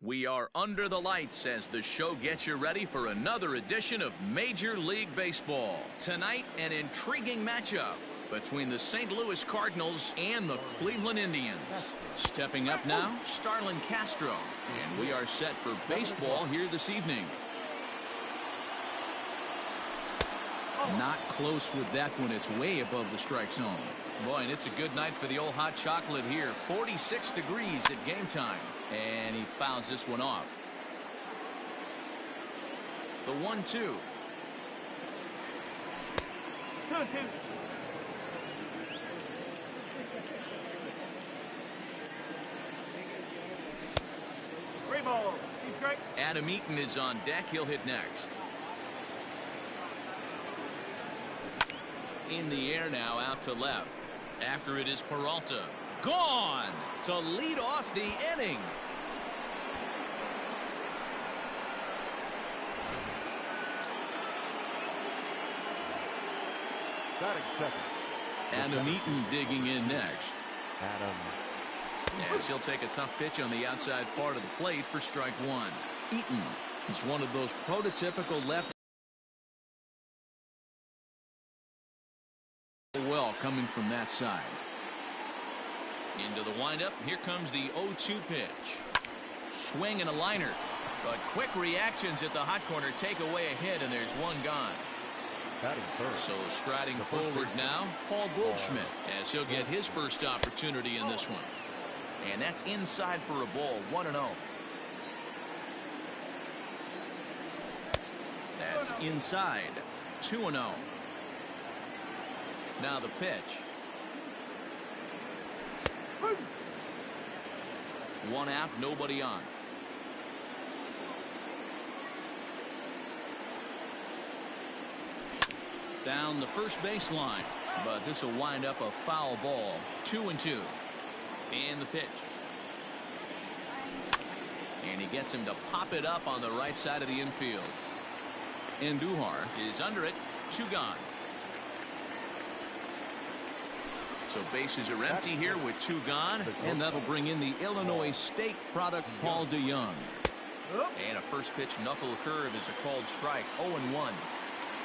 We are under the lights as the show gets you ready for another edition of Major League Baseball. Tonight, an intriguing matchup between the St. Louis Cardinals and the Cleveland Indians. Stepping up now, Starlin Castro. And we are set for baseball here this evening. Not close with that one. It's way above the strike zone. Boy, and it's a good night for the old hot chocolate here. 46 degrees at game time. And he fouls this one off. The 1-2. Adam Eaton is on deck. He'll hit next. In the air now, out to left. After it is Peralta. Gone to lead off the inning. Batting second. Adam Eaton digging in next. Adam. As he'll take a tough pitch on the outside part of the plate for strike one. Eaton is one of those prototypical left. Well, coming from that side. Into the windup. Here comes the 0-2 pitch. Swing and a liner. But quick reactions at the hot corner take away a hit, and there's one gone. So striding forward now, Paul Goldschmidt, as he'll get his first opportunity in this one. And that's inside for a ball, 1-0. That's inside, 2-0. Now the pitch. One out, nobody on. Down the first baseline, but this will wind up a foul ball. 2-2. And the pitch. And he gets him to pop it up on the right side of the infield. Andujar is under it. 2 gone. So bases are empty here with 2 gone, and that'll bring in the Illinois State product, Paul DeJong. And a first pitch knuckle curve is a called strike. 0-1.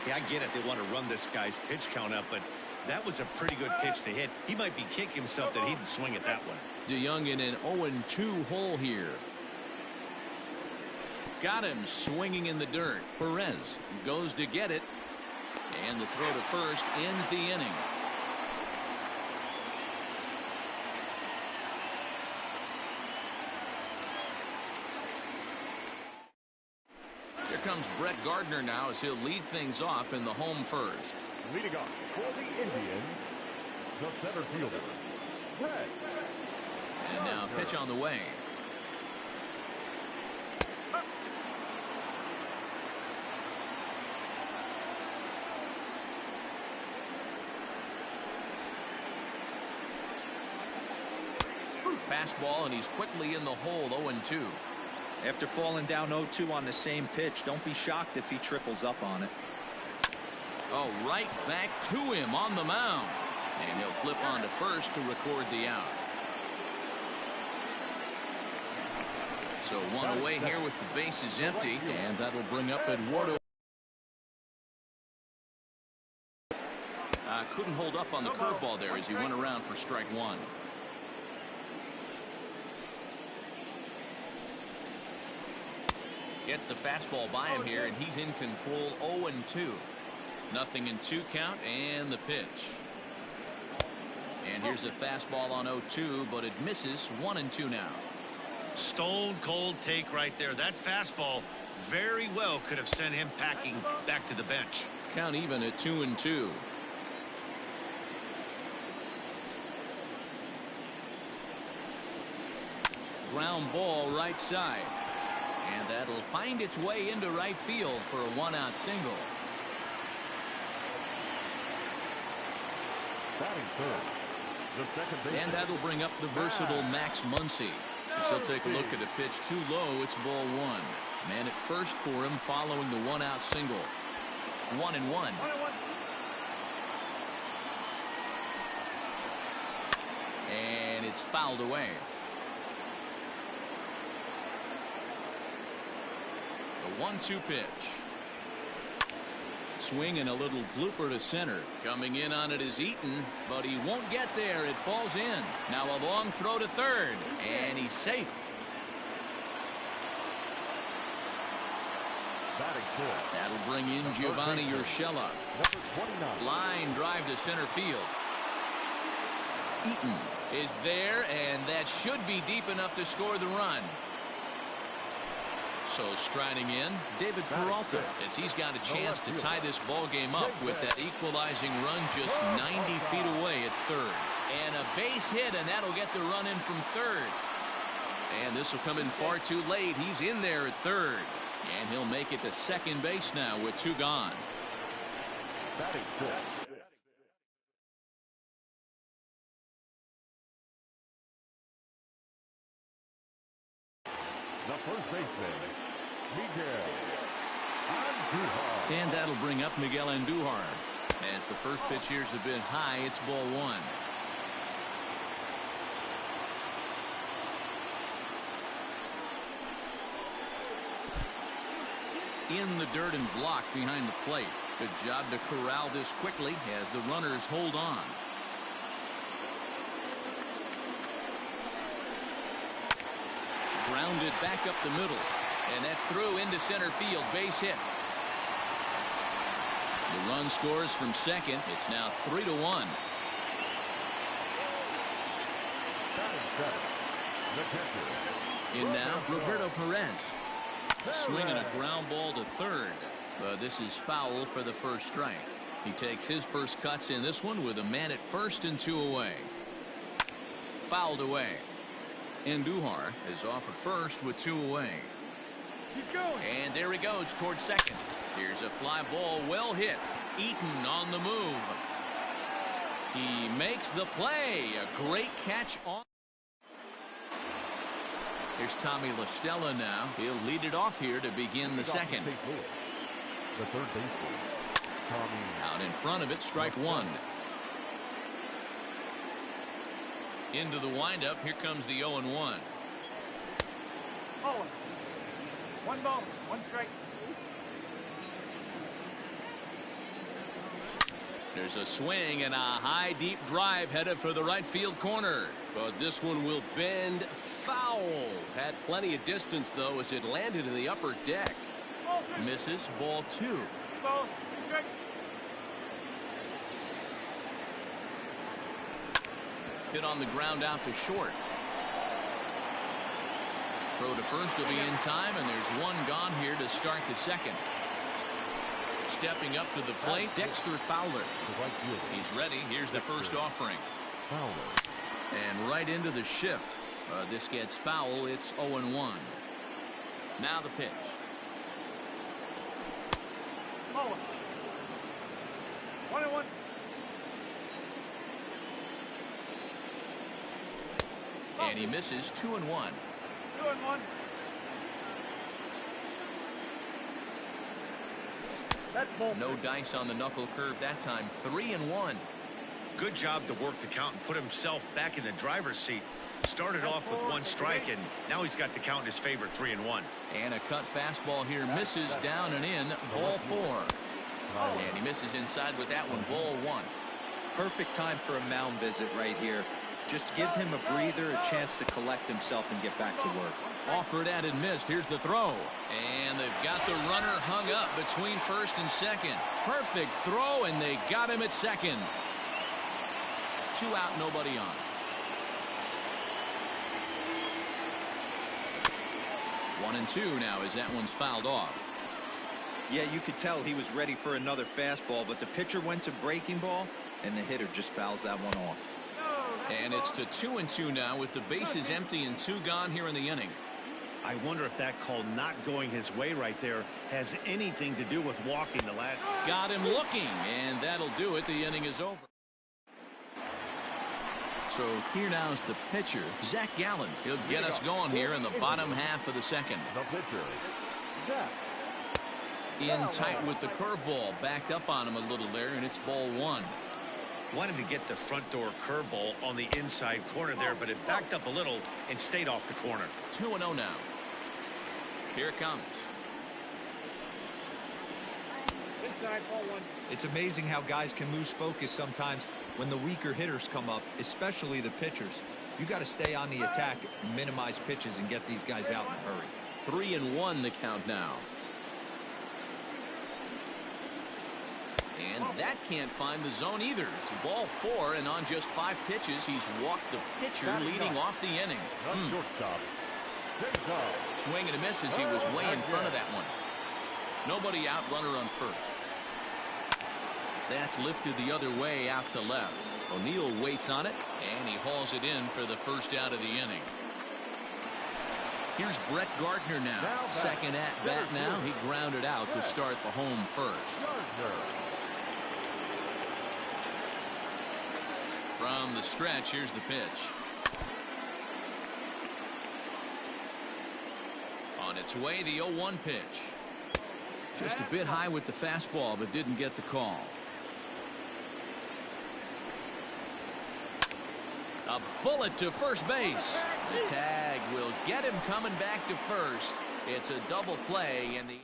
Yeah, I get it. They want to run this guy's pitch count up, but that was a pretty good pitch to hit. He might be kicking himself that he didn't swing at that one. DeJong in an 0-2 hole here. Got him swinging in the dirt. Perez goes to get it, and the throw to first ends the inning. Here comes Brett Gardner now as he'll lead things off in the home first. Leading off for the Indians, the center fielder, Brett. And now pitch on the way. Fastball, and he's quickly in the hole. 0-2. After falling down 0-2 on the same pitch, don't be shocked if he triples up on it. Oh, right back to him on the mound. And he'll flip on to first to record the out. So one away here with the bases empty, and that'll bring up Eduardo. Couldn't hold up on the curveball there as he went around for strike one. Gets the fastball by him here, and he's in control. 0-2. Nothing in 2 count, and the pitch. And here's a fastball on 0-2, but it misses. 1-2 now. Stone cold take right there. That fastball very well could have sent him packing back to the bench. Count even at 2-2. Ground ball right side. And that'll find its way into right field for a 1-out single. Batting third, the second baseman. And that'll bring up the versatile Max Muncy. As he'll take a look at a pitch too low. It's ball 1. Man at first for him following the 1-out single. 1-1. And it's fouled away. The 1-2 pitch. Swing and a little blooper to center. Coming in on it is Eaton, but he won't get there. It falls in. Now a long throw to third, and he's safe. That'll bring in Giovanni Urshela. Line drive to center field. Eaton is there, and that should be deep enough to score the run. So striding in, David Peralta, as he's got a chance to tie this ball game up with that equalizing run just 90 feet away at third. And a base hit, and that'll get the run in from third. And this will come in far too late. He's in there at third. And he'll make it to second base now with 2 gone. Batting fifth. The first baseman, Miguel Andujar. And that'll bring up Miguel Andujar. As the first pitch here's a bit high, it's ball 1. In the dirt and blocked behind the plate. Good job to corral this quickly as the runners hold on. Grounded back up the middle, and that's through into center field. Base hit. The run scores from second. It's now 3-1. In now, Roberto Perez. A swing and a ground ball to third. But this is foul for the first strike. He takes his first cuts in this one with a man at first and 2 away. Fouled away. Andujar is off at first with 2 away. He's going. And there he goes towards second. Here's a fly ball, well hit. Eaton on the move. He makes the play. A great catch on. Here's Tommy La Stella now. He'll lead it off here to begin the second. The third baseman, Tommy. Out in front of it, strike 1. Into the windup, here comes the 0-1. 1 ball, 1 strike. There's a swing and a high deep drive headed for the right field corner. But this one will bend foul. Had plenty of distance though as it landed in the upper deck. Misses, ball 2. Ball, strike. Hit on the ground out to short. Throw to first will be in time, and there's 1 gone here to start the second. Stepping up to the plate, Dexter Fowler. He's ready. Here's the first offering. And right into the shift. This gets foul. It's 0-1. Now the pitch. 1-1. And he misses 2-1. 2-1. No dice on the knuckle curve that time. 3-1. Good job to work the count and put himself back in the driver's seat. Started off with 1 strike, and now he's got the count in his favor, 3-1. And a cut fastball here misses down and in. Ball 4. And he misses inside with that one. Ball 1. Perfect time for a mound visit right here. Just give him a breather, a chance to collect himself and get back to work. Offered at and missed. Here's the throw. And they've got the runner hung up between first and second. Perfect throw, and they got him at second. 2 out, nobody on. One and 2 now as that one's fouled off. Yeah, you could tell he was ready for another fastball, but the pitcher went to breaking ball, and the hitter just fouls that one off. And it's to 2-2 now with the bases empty and 2 gone here in the inning. I wonder if that call not going his way right there has anything to do with walking the last. Got him looking, and that'll do it. The inning is over. So here now is the pitcher, Zach Gallen. He'll get us going here in the bottom half of the second. The pitcher, Zach. In tight with the curveball. Backed up on him a little there, and it's ball 1. Wanted to get the front door curveball on the inside corner there, but it backed up a little and stayed off the corner. 2-0 now. Here it comes. Inside, ball one. It's amazing how guys can lose focus sometimes when the weaker hitters come up, especially the pitchers. You got to stay on the attack, minimize pitches, and get these guys out in a hurry. 3-1 the count now. And that can't find the zone either. It's ball 4, and on just 5 pitches, he's walked the pitcher, leading off the inning. Shortstop. Swing and a miss as he was way in front of that one. Nobody out, runner on first. That's lifted the other way out to left. O'Neill waits on it, and he hauls it in for the first out of the inning. Here's Brett Gardner now. Second at bat now. He grounded out to start the home first. From the stretch, here's the pitch. On its way, the 0-1 pitch. Just a bit high with the fastball, but didn't get the call. A bullet to first base. The tag will get him coming back to first. It's a double play in the...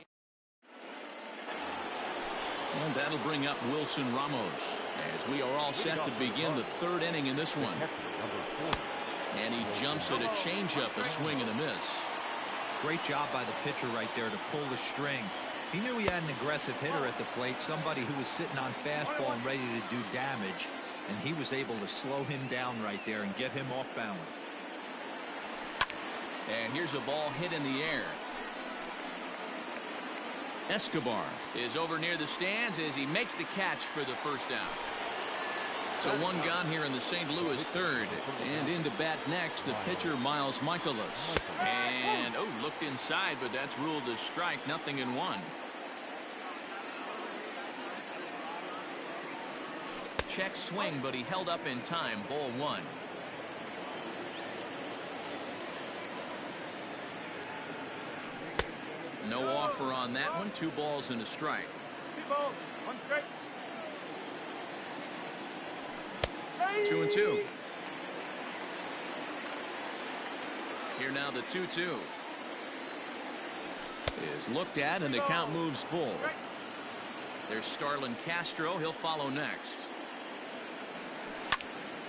And that'll bring up Wilson Ramos as we are all set to begin the 3rd inning in this one. And he jumps at a changeup, a swing and a miss. Great job by the pitcher right there to pull the string. He knew he had an aggressive hitter at the plate, somebody who was sitting on fastball and ready to do damage, and he was able to slow him down right there and get him off balance. And here's a ball hit in the air. Escobar is over near the stands as he makes the catch for the first down. So one gone here in the St. Louis 3rd. And into bat next, the pitcher Miles Michaelis. And, looked inside, but that's ruled a strike. 0-1. Check swing, but he held up in time. Ball 1. No offer on that one. 2 balls and a strike. 2 balls, 1 strike. 2-2. Here now the 2-2 is looked at, and the count moves full. There's Starlin Castro. He'll follow next.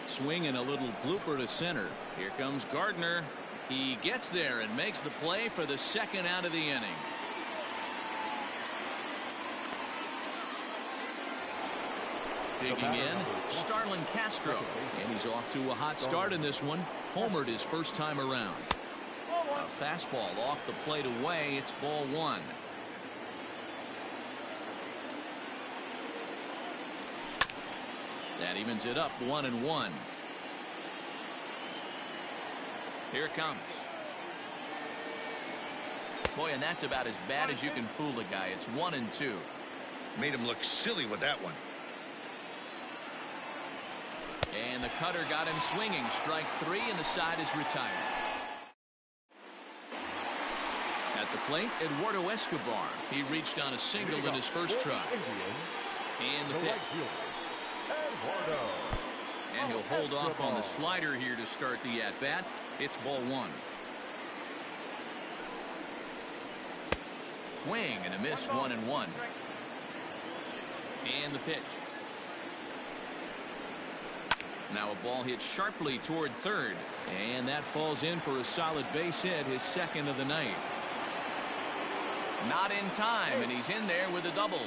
Swing and a little blooper to center. Here comes Gardner. He gets there and makes the play for the 2nd out of the inning. Digging in, Starlin Castro, and he's off to a hot start in this one. Homered his first time around. A fastball off the plate away. It's ball 1. That evens it up 1-1. Here it comes. Boy, and that's about as bad as you can fool a guy. It's 1-2. Made him look silly with that one. And the cutter got him swinging. Strike 3, and the side is retired. At the plate, Eduardo Escobar. He reached on a single in his first try. And the pitch. And he'll hold off on the slider here to start the at-bat. It's ball 1. Swing and a miss. 1-1. And the pitch. Now a ball hit sharply toward third, and that falls in for a solid base hit, his 2nd of the night. Not in time, and he's in there with a double.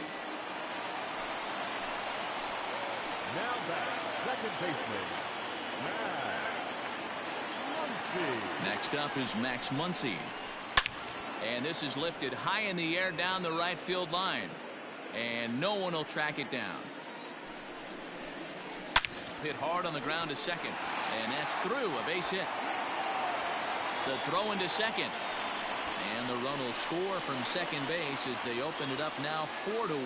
Now back, second baseman, Max Muncy. Next up is Max Muncy. And this is lifted high in the air down the right field line. And no one will track it down. Hit hard on the ground to second. And that's through, a base hit. The throw into second. And the run will score from second base as they open it up now 4-1.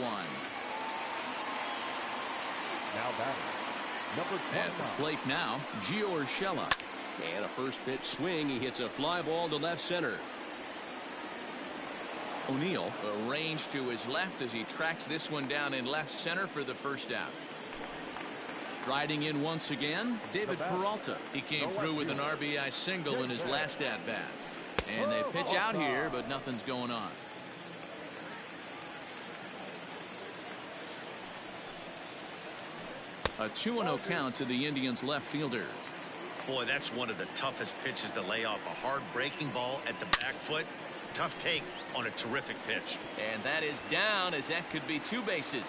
Now batting, number 29. At the plate now, Gio Urshela. And a first pitch swing. He hits a fly ball to left center. O'Neill arranged to his left as he tracks this one down in left center for the first out. Striding in once again, David Peralta. He came through with an RBI single in his last at-bat. And they pitch out here, but nothing's going on. A 2-0 count to the Indians left fielder. Boy, that's one of the toughest pitches to lay off. A hard breaking ball at the back foot. Tough take on a terrific pitch. And that is down, as that could be 2 bases.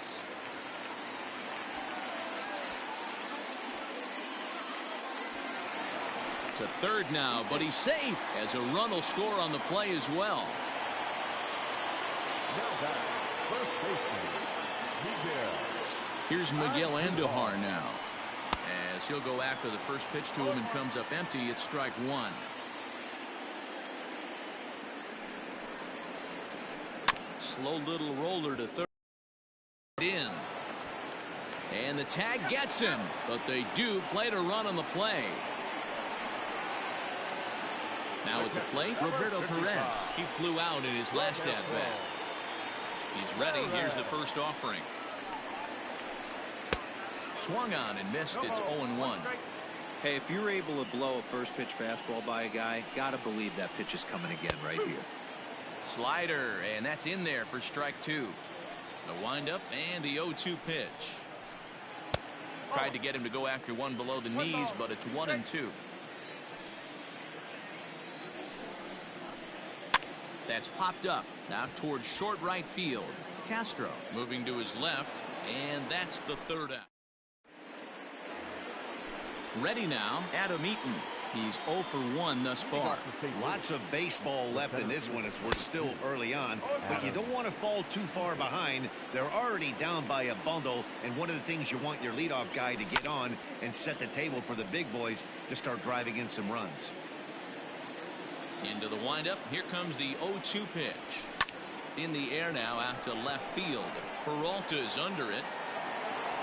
To third now, but he's safe as a run will score on the play as well. Now back, first baseman, Miguel. Here's Miguel Andujar now, as he'll go after the first pitch to him and comes up empty. It's strike 1. Slow little roller to third. In. And the tag gets him, but they do play to run on the play. Now at the plate, Roberto Perez. He flew out in his last at-bat. He's ready. Here's the first offering. Swung on and missed. It's 0-1. Hey, if you're able to blow a first pitch fastball by a guy, gotta believe that pitch is coming again right here. Slider, and that's in there for strike 2. The windup and the 0-2 pitch. Tried to get him to go after one below the knees, but it's 1-2. That's popped up now towards short right field. Castro moving to his left, and that's the third out. Ready now, Adam Eaton. He's 0 for 1 thus far. Lots of baseball left in this one as we're still early on, but you don't want to fall too far behind. They're already down by a bundle, and one of the things you want your leadoff guy to get on and set the table for the big boys to start driving in some runs. Into the windup. Here comes the 0-2 pitch. In the air now out to left field. Peralta is under it.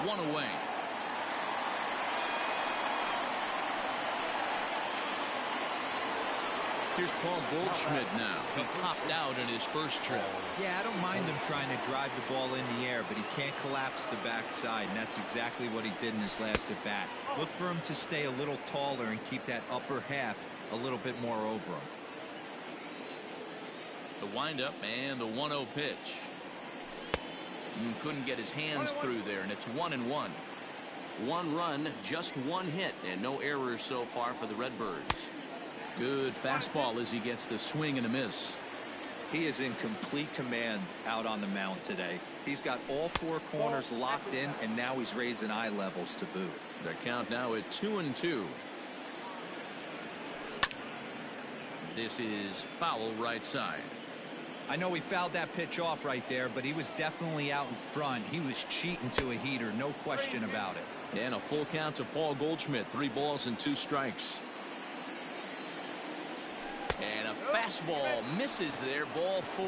1 away. Here's Paul Goldschmidt now. He popped out in his first trip. Yeah, I don't mind him trying to drive the ball in the air, but he can't collapse the backside, and that's exactly what he did in his last at bat. Look for him to stay a little taller and keep that upper half a little bit more over him. The windup and the 1-0 pitch. Couldn't get his hands through there, and it's 1-1. 1 run, just 1 hit, and no errors so far for the Redbirds. Good fastball as he gets the swing and a miss. He is in complete command out on the mound today. He's got all 4 corners locked in, and now he's raising eye levels to boot. The count now at 2-2. This is foul right side. I know he fouled that pitch off right there, but he was definitely out in front. He was cheating to a heater, no question about it. And a full count to Paul Goldschmidt. 3 balls and 2 strikes. And a fastball misses there. Ball 4.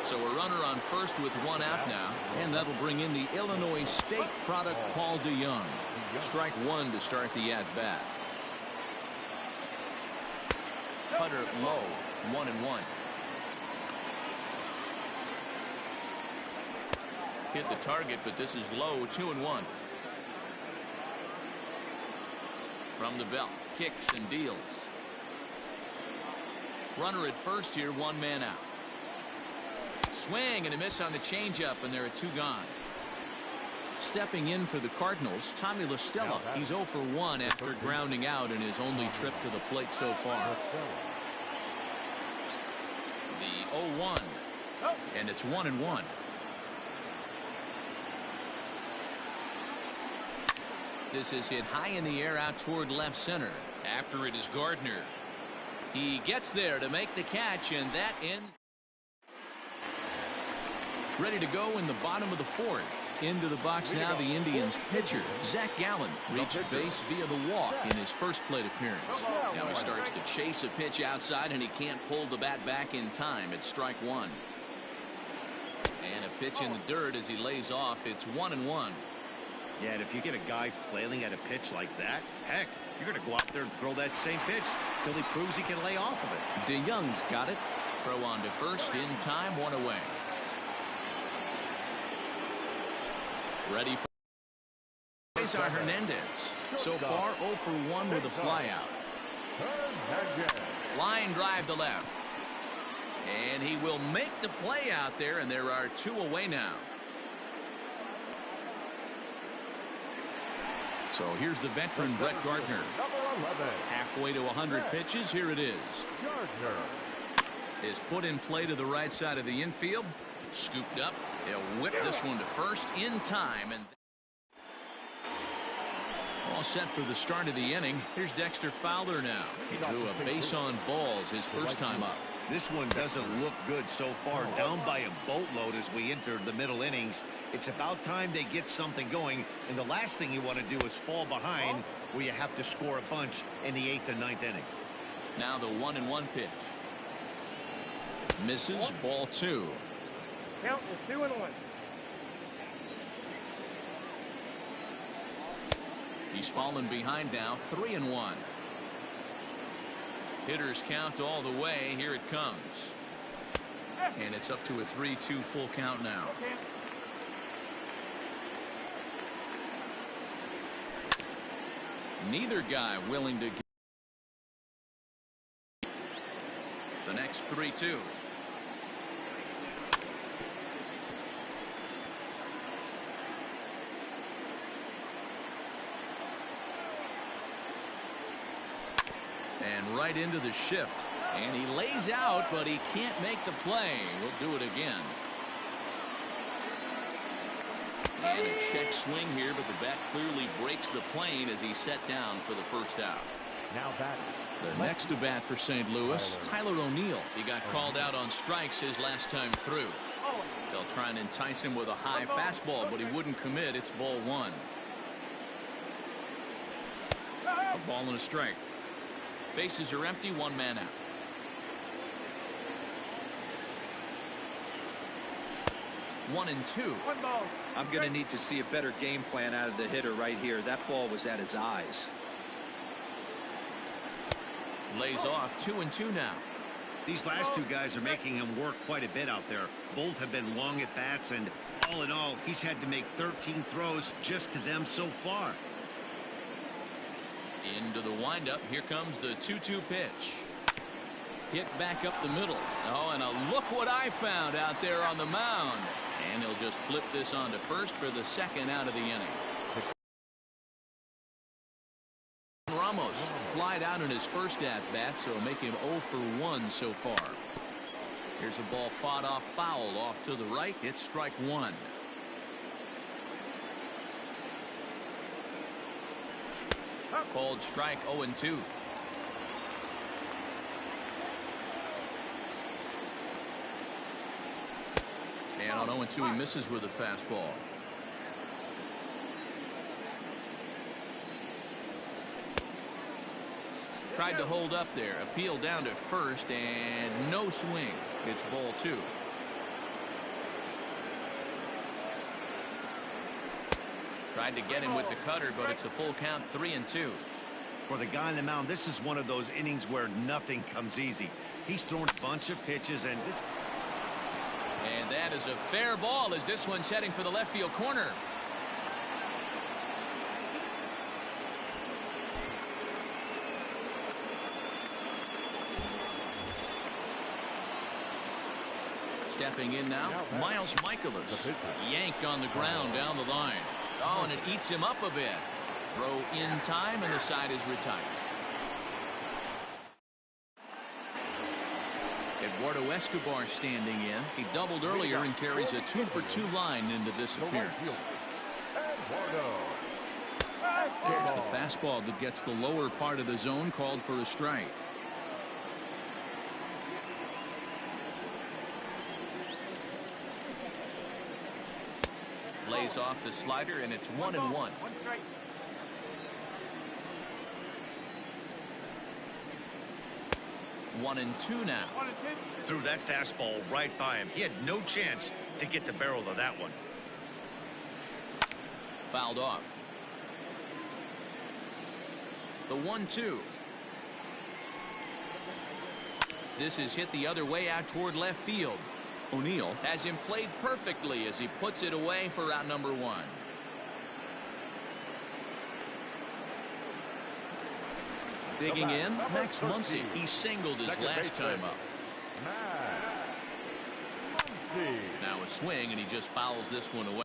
So a runner on first with 1 out now, and that'll bring in the Illinois State product Paul DeJong. Strike 1 to start the at bat. Putter low. 1-1. Hit the target, but this is low. 2-1. From the belt, kicks and deals. Runner at first here, 1 man out. Swing and a miss on the changeup, and there are 2 gone. Stepping in for the Cardinals, Tommy La Stella. He's 0 for 1 after grounding out in his only trip to the plate so far. The 0-1, and it's 1-1. This is hit high in the air out toward left center. After it is Gardner. He gets there to make the catch, and that ends. Ready to go in the bottom of the 4th. Into the box now, the Indians pitcher, Zach Gallen, reached base via the walk in his first plate appearance. Now he starts to chase a pitch outside, and he can't pull the bat back in time. It's strike 1. And a pitch in the dirt as he lays off. It's 1-1. Yeah, and if you get a guy flailing at a pitch like that, heck, you're going to go out there and throw that same pitch till he proves he can lay off of it. DeYoung's got it. Throw on to first in time. 1 away. Ready for Cesar Hernandez. So far 0 for 1 with a flyout. Line drive to left. And he will make the play out there, and there are 2 away now. So here's the veteran Brett Gardner. Number 11. Halfway to 100 pitches. Here it is. Gardner. Is put in play to the right side of the infield. Scooped up. They'll whip this one to first in time. And all set for the start of the inning. Here's Dexter Fowler now. He drew a base on balls his first time up. This one doesn't look good so far. Down by a boatload as we enter the middle innings. It's about time they get something going. And the last thing you want to do is fall behind where you have to score a bunch in the 8th and 9th inning. Now the 1-1 pitch. Misses. Ball 2. Count is 2-1. He's fallen behind now. 3-1. Hitters count all the way. Here it comes. And it's up to a 3-2 full count now. Neither guy willing to get the next 3-2. And right into the shift. And he lays out, but he can't make the play. We'll do it again. And a check swing here, but the bat clearly breaks the plane as he's set down for the first out. Now batting. The next to bat for St. Louis, Tyler O'Neill. He got called out on strikes his last time through. They'll try and entice him with a high fastball, but he wouldn't commit. It's ball 1. A ball and a strike. Bases are empty, 1 man out. 1-2. I'm going to need to see a better game plan out of the hitter right here. That ball was at his eyes. Lays off. 2-2 now. These last two guys are making him work quite a bit out there. Both have been long at bats, and all in all, he's had to make 13 throws just to them so far. Into the windup. Here comes the 2-2 pitch. Hit back up the middle. Oh, and look what I found out there on the mound. And he'll just flip this on to first for the second out of the inning. Ramos flied out in his first at-bat, so make him 0 for 1 so far. Here's a ball fought off foul off to the right. It's strike 1. Called strike 0-2. And on 0-2 he misses with a fastball. Tried to hold up there. Appeal down to first and no swing. It's ball 2. Tried to get him with the cutter, but it's a full count. 3-2. For the guy on the mound, this is one of those innings where nothing comes easy. He's thrown a bunch of pitches, and that is a fair ball as this one's heading for the left field corner. Stepping in now, Miles Michaelis. Yanked on the ground down the line. Oh, and it eats him up a bit. Throw in time, and the side is retired. Eduardo Escobar standing in. He doubled earlier and carries a 2-for-2 line into this appearance. There's the fastball that gets the lower part of the zone, called for a strike. Lays off the slider, and it's 1-1. 1-2 now. Threw that fastball right by him. He had no chance to get the barrel of that one. Fouled off. The 1-2. This is hit the other way out toward left field. O'Neill has him played perfectly as he puts it away for out number 1. Digging in, Max Muncy. He singled his last time up. Now a swing, and he just fouls this one away.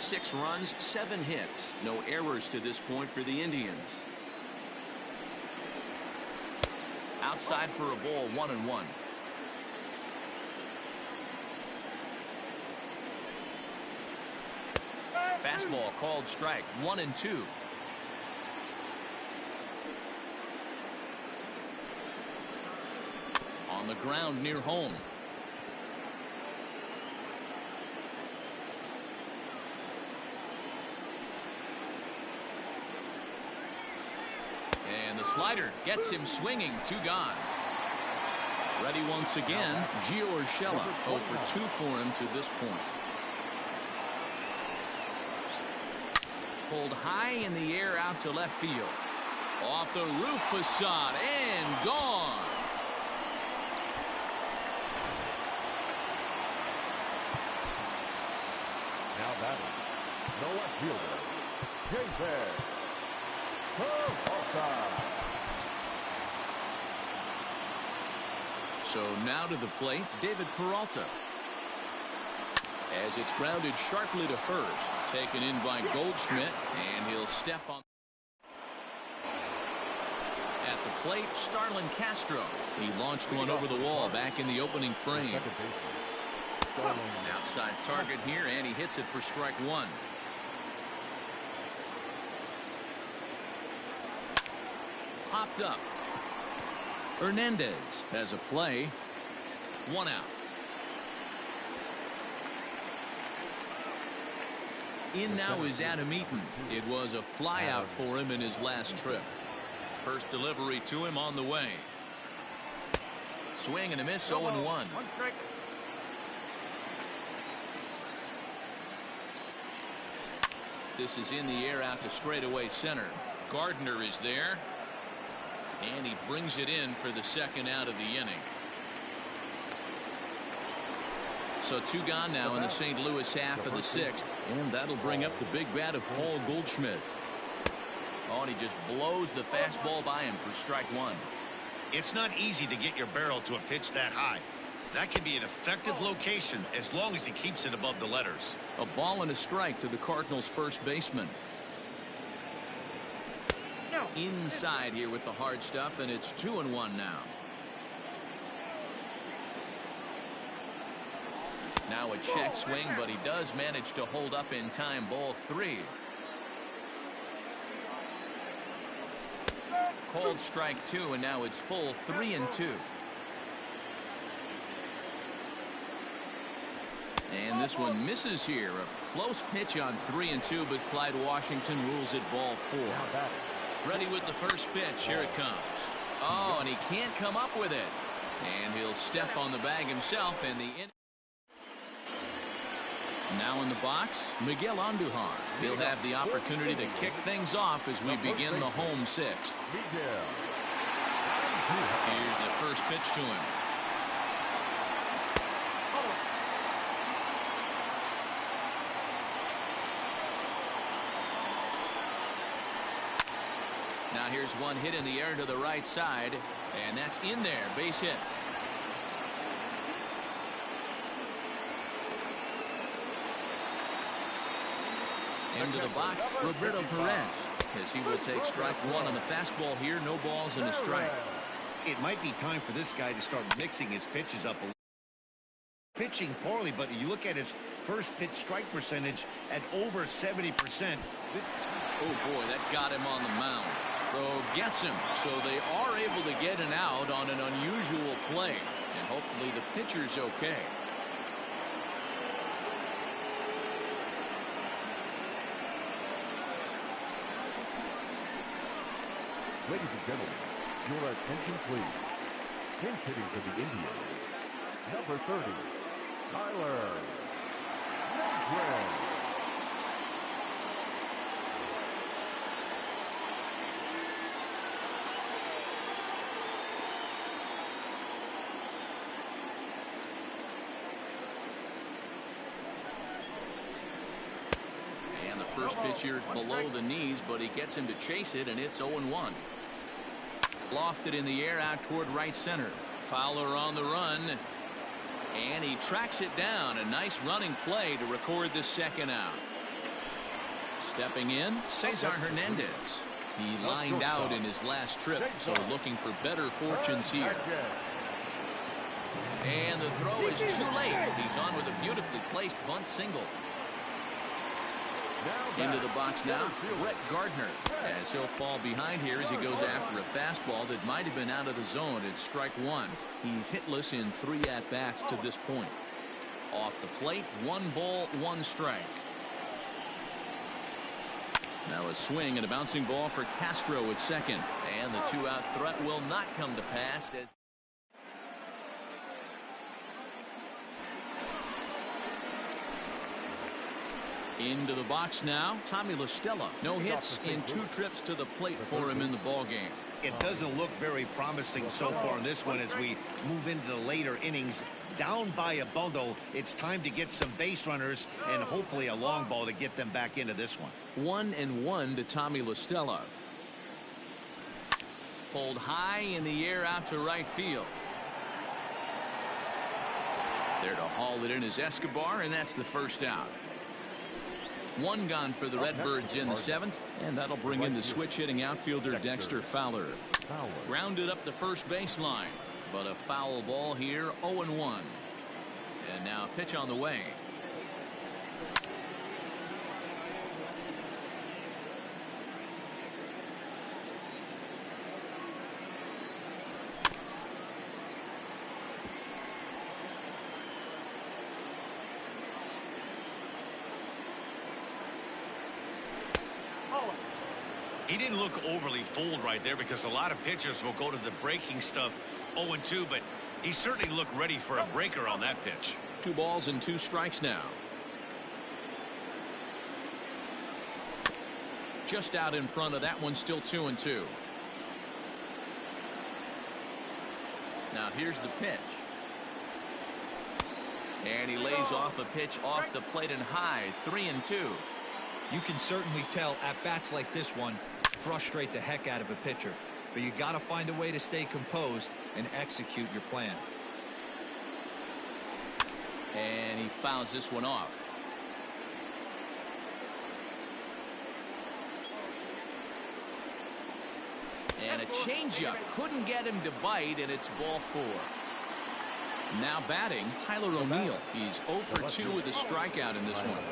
6 runs, 7 hits. No errors to this point for the Indians. Outside for a ball, 1-1. Fastball called strike, 1-2. On the ground near home. And the slider gets him swinging. 2 gone. Ready once again. Gio Urshela 0 for 2 for him to this point. Pulled high in the air out to left field. Off the roof facade and gone. Now batting, the left fielder, David Peralta. So now to the plate, David Peralta. As it's grounded sharply to first, taken in by Goldschmidt, and he'll step on. At the plate, Starlin Castro. He launched one over the wall back in the opening frame. Outside target here, and he hits it for strike 1. Popped up. Hernandez has a play. 1 out. In now is Adam Eaton. It was a flyout for him in his last trip. First delivery to him on the way. Swing and a miss, 0-1. 1 strike. This is in the air out to straightaway center. Gardner is there. And he brings it in for the 2nd out of the inning. So 2 gone now in the St. Louis half of the 6th. And that'll bring up the big bat of Paul Goldschmidt. Oh, and he just blows the fastball by him for strike 1. It's not easy to get your barrel to a pitch that high. That can be an effective location as long as he keeps it above the letters. A ball and a strike to the Cardinals' first baseman. Inside here with the hard stuff, and it's 2-1 now. Now a check swing, but he does manage to hold up in time. Ball 3. Called strike 2, and now it's full 3-2. And this one misses here. A close pitch on 3-2, but Clyde Washington rules it ball 4. Ready with the first pitch. Here it comes. Oh, and he can't come up with it. And he'll step on the bag himself, and the inning. Now in the box, Miguel Andujar. He'll have the opportunity to kick things off as we begin the home 6th. Here's the first pitch to him. Now here's one hit in the air to the right side, and that's in there. Base hit. Into the box, Roberto Perez, as he will take strike 1 on the fastball here. No balls and a strike. It might be time for this guy to start mixing his pitches up a little. Pitching poorly, but you look at his first pitch strike percentage at over 70%. Oh boy, that got him on the mound. So gets him. So they are able to get an out on an unusual play, and hopefully the pitcher's okay. Ladies and gentlemen, your attention please. Pinch hitting for the Indians, number 30, Tyler Lindgren. And the first pitch here is below the knees, but he gets him to chase it, and it's 0-1. Lofted in the air out toward right center. Fowler on the run, and he tracks it down. A nice running play to record the 2nd out. Stepping in, Cesar Hernandez. He lined out in his last trip, so looking for better fortunes here. And the throw is too late. He's on with a beautifully placed bunt single. Into the box now, Brett Gardner, as he'll fall behind here as he goes after a fastball that might have been out of the zone. It's strike one. He's hitless in 3 at-bats to this point. Off the plate, 1 ball, 1 strike. Now a swing and a bouncing ball for Castro at second. And the 2-out threat will not come to pass as into the box now, Tommy La Stella. No hits in 2 trips to the plate for him in the ballgame. It doesn't look very promising so far in this one as we move into the later innings. Down by a bundle, it's time to get some base runners and hopefully a long ball to get them back into this one. 1-1 to Tommy La Stella. Pulled high in the air out to right field. There to haul it in is Escobar, and that's the first out. 1 gone for the Redbirds in the 7th, and that'll bring in the switch-hitting outfielder Dexter Fowler. Grounded up the first baseline, but a foul ball here, 0-1. And now a pitch on the way. He didn't look overly fooled right there because a lot of pitchers will go to the breaking stuff 0-2, but he certainly looked ready for a breaker on that pitch. 2 balls and 2 strikes now. Just out in front of that one, still 2-2. Now here's the pitch. And he lays off a pitch off the plate and high, 3-2. You can certainly tell at bats like this one frustrate the heck out of a pitcher, but you got to find a way to stay composed and execute your plan. And he fouls this one off. And a changeup couldn't get him to bite, and it's ball 4. Now batting, Tyler O'Neill. He's 0 for 2 with a strikeout in this one.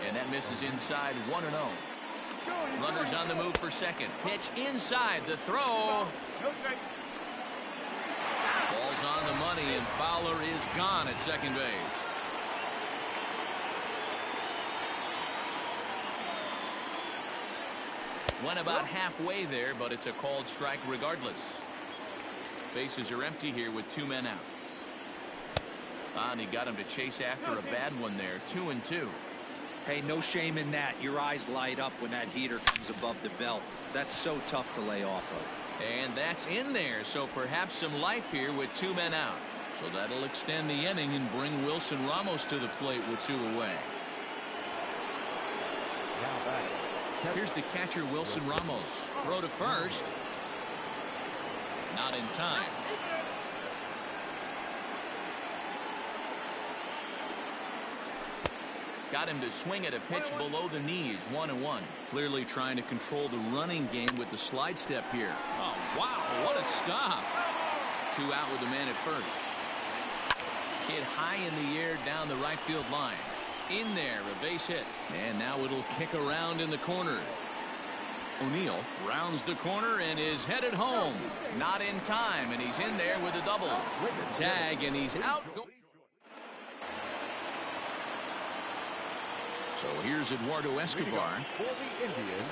And that misses inside, 1-0. Runners on the move for second. Pitch inside, the throw. Ball's on the money, and Fowler is gone at second base. Went about halfway there, but it's a called strike regardless. Bases are empty here with 2 men out. And he got him to chase after a bad one there. 2-2. Hey, no shame in that. Your eyes light up when that heater comes above the belt. That's so tough to lay off of. And that's in there, so perhaps some life here with 2 men out. So that'll extend the inning and bring Wilson Ramos to the plate with 2 away. Here's the catcher, Wilson Ramos. Throw to first. Not in time. Got him to swing at a pitch below the knees, 1-1. Clearly trying to control the running game with the slide step here. Oh, wow, what a stop. 2 out with the man at first. Hit high in the air down the right field line. In there, a base hit. And now it'll kick around in the corner. O'Neill rounds the corner and is headed home. Not in time, and he's in there with a double. The tag, and he's out. So here's Eduardo Escobar. For the Indians,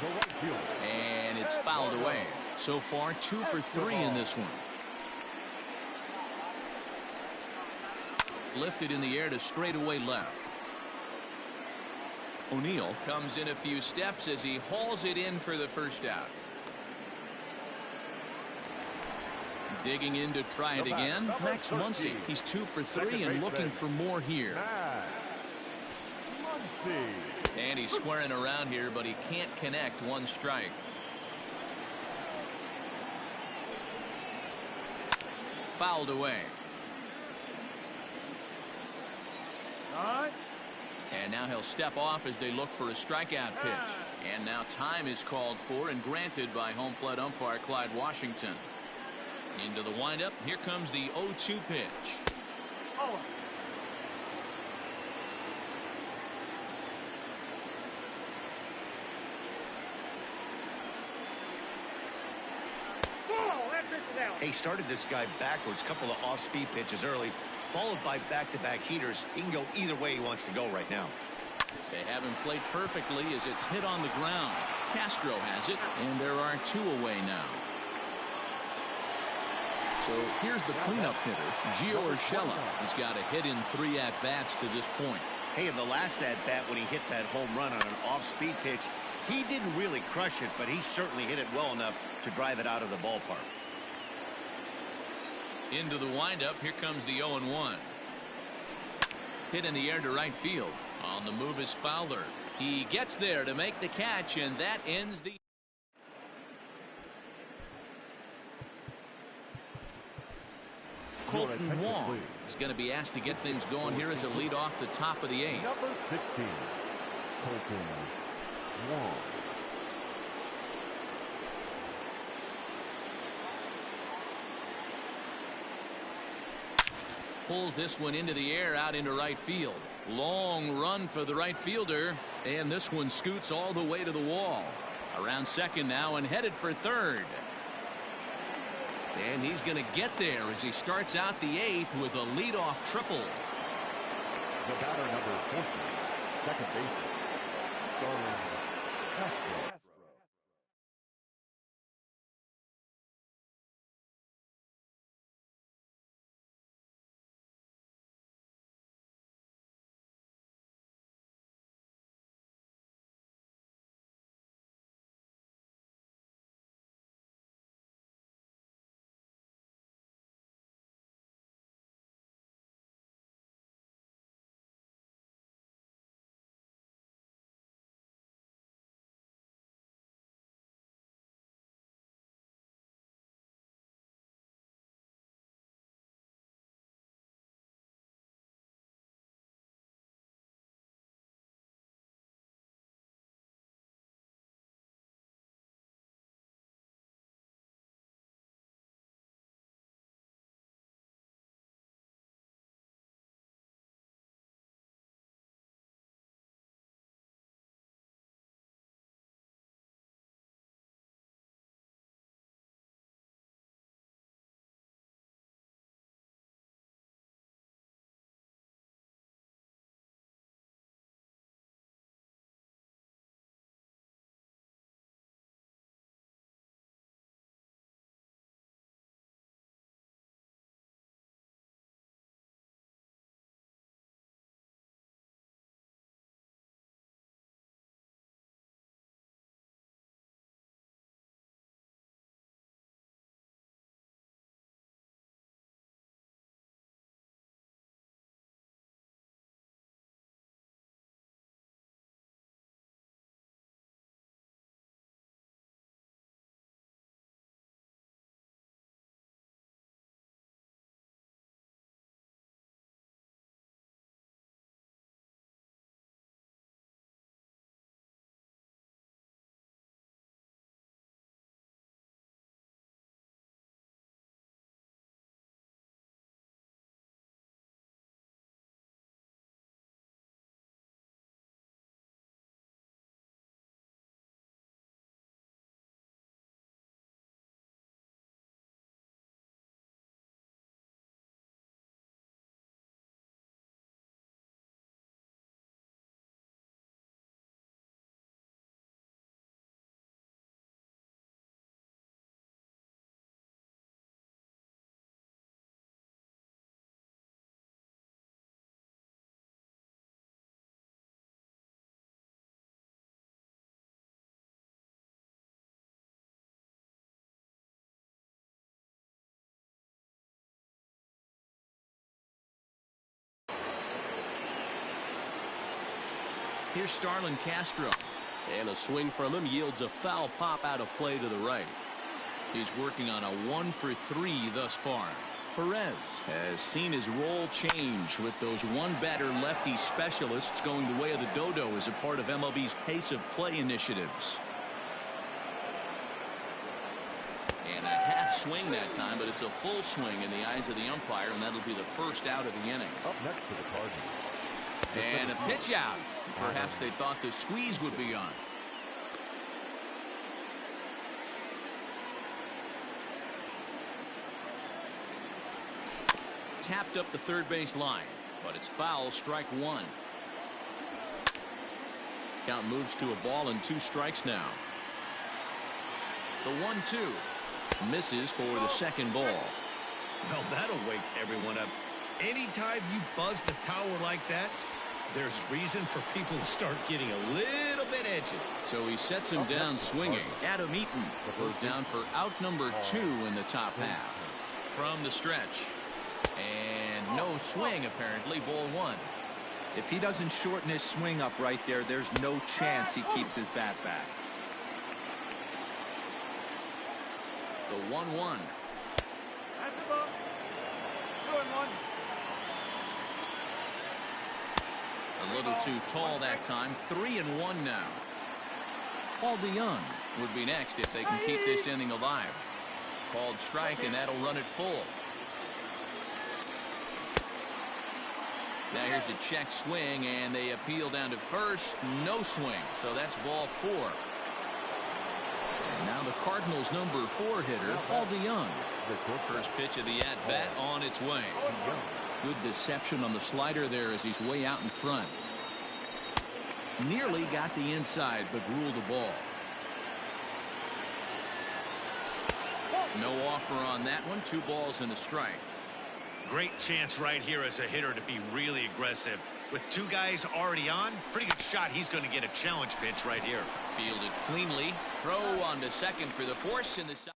the right fielder. And it's fouled away. So far, 2 for 3 in this one. Lifted in the air to straightaway left. O'Neill comes in a few steps as he hauls it in for the first out. Digging in to try it again, Max Muncy. He's 2 for 3 and looking for more here. And he's squaring around here, but he can't connect. 1 strike. Fouled away. And now he'll step off as they look for a strikeout pitch. And now time is called for and granted by home plate umpire Clyde Washington. Into the windup. Here comes the 0-2 pitch. Oh. He started this guy backwards, couple of off-speed pitches early, followed by back-to-back heaters. He can go either way he wants to go right now. They haven't played perfectly as it's hit on the ground. Castro has it, and there are 2 away now. So here's the cleanup hitter, Gio Urshela. He's got a hit in 3 at-bats to this point. Hey, in the last at-bat when he hit that home run on an off-speed pitch, he didn't really crush it, but he certainly hit it well enough to drive it out of the ballpark. Into the windup. Here comes the 0-1. Hit in the air to right field. On the move is Fowler. He gets there to make the catch, and that ends the. Colton Wong is going to be asked to get things going here as a lead off the top of the 8th. Number 16, Colton Wong. Pulls this one into the air out into right field. Long run for the right fielder, and this one scoots all the way to the wall. Around second now and headed for third. And he's going to get there as he starts out the 8th with a leadoff triple. The batter number 14, second baseman, Starlin Castro. Here's Starlin Castro. And a swing from him yields a foul pop out of play to the right. He's working on a 1 for 3 thus far. Perez has seen his role change with those one-batter lefty specialists going the way of the dodo as a part of MLB's pace of play initiatives. And a half swing that time, but it's a full swing in the eyes of the umpire, and that'll be the first out of the inning. Up next to the Cardinals. And a pitch out. Perhaps they thought the squeeze would be on. Tapped up the third base line, but it's foul, strike one. Count moves to a ball and 2 strikes now. The 1-2 misses for the second ball. Well, that'll wake everyone up. Anytime you buzz the tower like that, there's reason for people to start getting a little bit edgy. So he sets him down swinging. Adam Eaton goes down for out number 2 in the top half. From the stretch. And no swing, apparently. Ball 1. If he doesn't shorten his swing up right there, there's no chance he keeps his bat back. The 1-1. That's the ball. 2-1. A little too tall that time. 3-1 now. Paul DeJong would be next if they can keep this inning alive. Called strike, and that'll run it full. Now here's a check swing, and they appeal down to first. No swing, so that's ball 4. And now the Cardinals' number 4 hitter, Paul DeJong. First pitch of the at-bat on its way. Good deception on the slider there as he's way out in front. Nearly got the inside, but ruled the ball. No offer on that one. 2 balls and a strike. Great chance right here as a hitter to be really aggressive. With 2 guys already on, pretty good shot he's going to get a challenge pitch right here. Fielded cleanly. Throw on to second for the force in the side.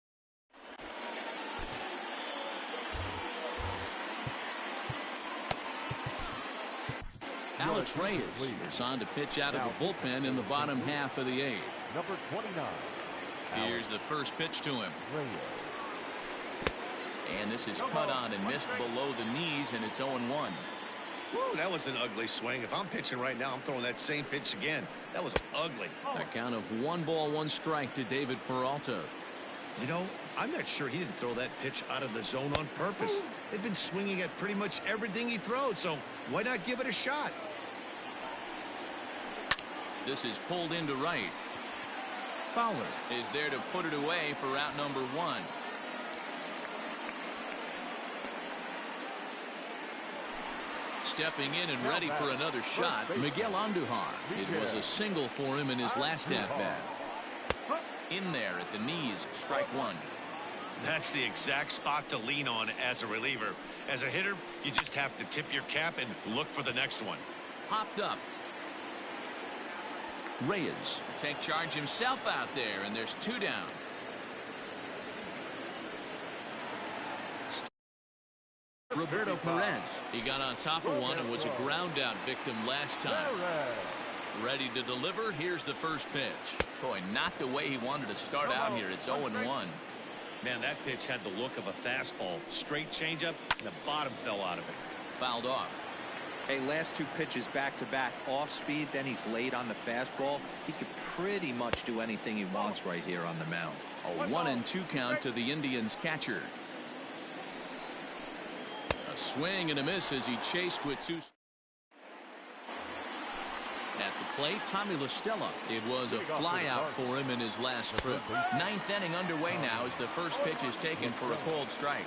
Alex Reyes is on to pitch out of the bullpen in the bottom half of the 8th. Number 29. Here's the first pitch to him. And this is cut on and missed below the knees, and it's 0-1. Woo, that was an ugly swing. If I'm pitching right now, I'm throwing that same pitch again. That was ugly. A count of 1 ball, 1 strike to David Peralta. You know, I'm not sure he didn't throw that pitch out of the zone on purpose. They've been swinging at pretty much everything he throws, so why not give it a shot? This is pulled into right. Fowler is there to put it away for out number 1. Stepping in and ready for another shot, Miguel Andujar. It was a single for him in his last at-bat. In there at the knees, strike 1. That's the exact spot to lean on as a reliever. As a hitter, you just have to tip your cap and look for the next one. Hopped up. Reyes take charge himself out there, and there's 2 down. Roberto Perez. He got on top of one and was a ground out victim last time. Ready to deliver. Here's the first pitch. Boy, not the way he wanted to start out here. It's 0-1. Man, that pitch had the look of a fastball. Straight changeup, and the bottom fell out of it. Fouled off. Hey, last 2 pitches back-to-back off speed, then he's late on the fastball. He could pretty much do anything he wants right here on the mound. A 1-2 count to the Indians catcher. A swing and a miss as he chased with 2. At the plate, Tommy La Stella. It was a flyout for him in his last trip. 9th inning underway now as the first pitch is taken for a called strike.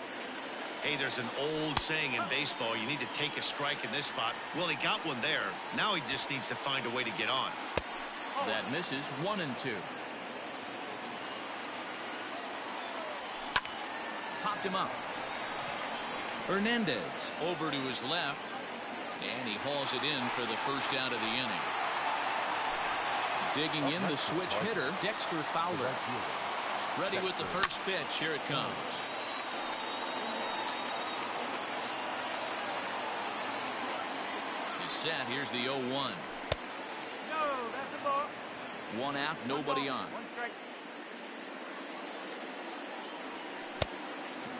Hey, there's an old saying in baseball, you need to take a strike in this spot. Well, he got one there. Now he just needs to find a way to get on. That misses. 1-2. Popped him up. Hernandez over to his left, and he hauls it in for the first out of the inning. Digging in the switch hitter, Dexter Fowler. Ready with the first pitch. Here it comes. He's set. Here's the 0-1. No, that's the ball. 1 out, nobody on. 1 strike.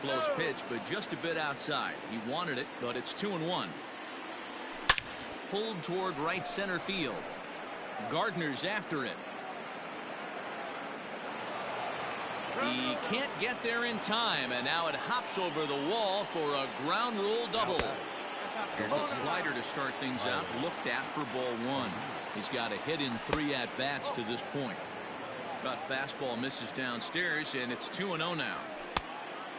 Close pitch, but just a bit outside. He wanted it, but it's 2-1. Pulled toward right center field. Gardner's after it. He can't get there in time, and now it hops over the wall for a ground rule double. Here's a slider to start things out, looked at for ball one. He's got a hit in 3 at-bats to this point. Got fastball misses downstairs, and it's 2-0 now.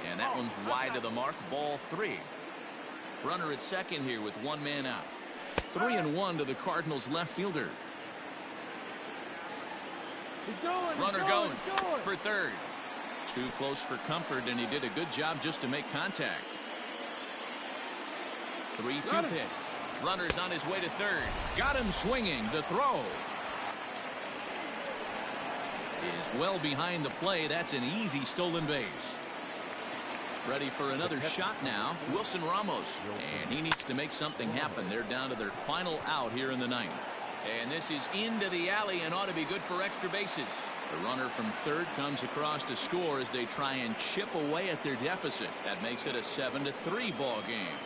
And that one's wide of the mark, ball 3. Runner at second here with 1 man out. 3-1 to the Cardinals left fielder. Runner goes for third. Too close for comfort, and he did a good job just to make contact. 3-2 pitch. Runner's on his way to third. Got him swinging. The throw is well behind the play. That's an easy stolen base. Ready for another shot now. Wilson Ramos. And he needs to make something happen. They're down to their final out here in the ninth. And this is into the alley and ought to be good for extra bases. The runner from third comes across to score as they try and chip away at their deficit. That makes it a 7-3 ball game.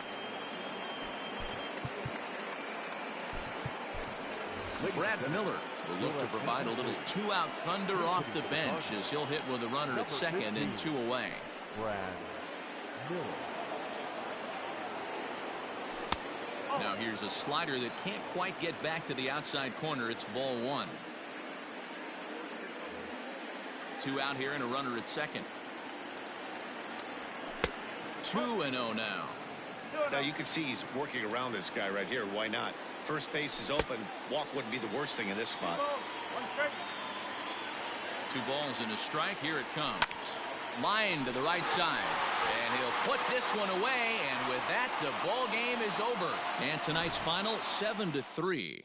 Brad Miller will look to provide a little 2-out thunder off the bench as he'll hit with a runner at second and 2 away. Brad Miller. Now here's a slider that can't quite get back to the outside corner. It's ball 1. 2 out here and a runner at second. 2-0 now. Now you can see he's working around this guy right here. Why not? First base is open. Walk wouldn't be the worst thing in this spot. 2 balls and a strike. Here it comes. Line to the right side. And he'll put this one away. And with that, the ball game is over. And tonight's final 7-3.